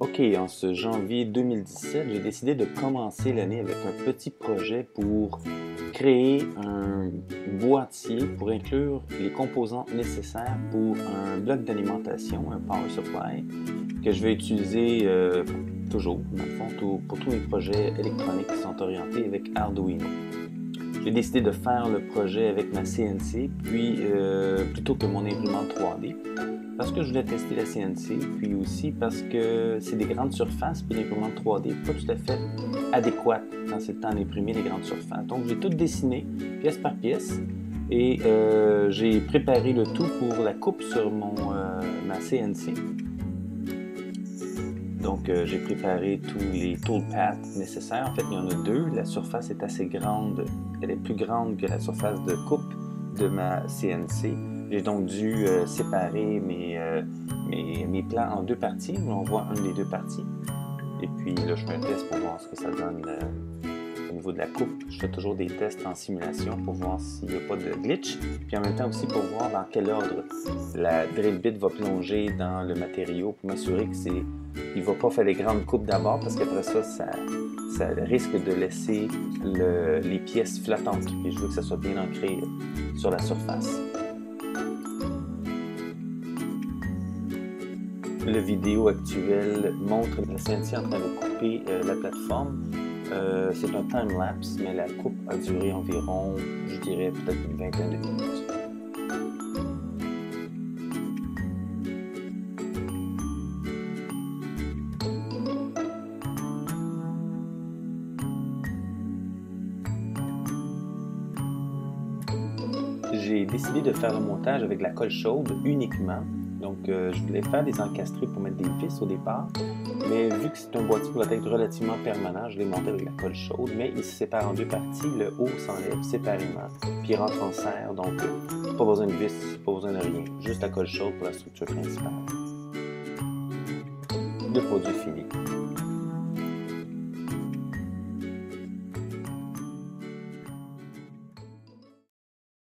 OK, en ce janvier 2017, j'ai décidé de commencer l'année avec un petit projet pour créer un boîtier pour inclure les composants nécessaires pour un bloc d'alimentation, un power supply, que je vais utiliser toujours, dans le fond, pour tous les projets électroniques qui sont orientés avec Arduino. J'ai décidé de faire le projet avec ma CNC, puis plutôt que mon imprimante 3D, parce que je voulais tester la CNC, puis aussi parce que c'est des grandes surfaces, puis l'imprimante 3D n'est pas tout à fait adéquate quand c'est le temps d'imprimer les grandes surfaces. Donc j'ai tout dessiné, pièce par pièce, et j'ai préparé le tout pour la coupe sur ma CNC. Donc j'ai préparé tous les toolpaths nécessaires. En fait, il y en a deux. La surface est assez grande. Elle est plus grande que la surface de coupe de ma CNC. J'ai donc dû séparer mes plans en deux parties. On voit une des deux parties. Et puis là, je fais un test pour voir ce que ça donne au niveau de la coupe. Je fais toujours des tests en simulation pour voir s'il n'y a pas de glitch. Puis en même temps aussi pour voir dans quel ordre la drill bit va plonger dans le matériau pour m'assurer qu'il ne va pas faire des grandes coupes d'abord parce qu'après ça risque de laisser les pièces flottantes. Et je veux que ça soit bien ancré sur la surface. La vidéo actuelle montre la CNC en train de couper la plateforme. C'est un time-lapse, mais la coupe a duré environ, je dirais, peut-être une vingtaine de minutes. J'ai décidé de faire le montage avec la colle chaude uniquement. Donc, je voulais faire des encastrés pour mettre des vis au départ, mais vu que c'est un boîtier qui va être relativement permanent, je l'ai monté avec la colle chaude, mais il se sépare en deux parties. Le haut s'enlève séparément, puis il rentre en serre, donc pas besoin de vis, pas besoin de rien, juste la colle chaude pour la structure principale. Le produit fini.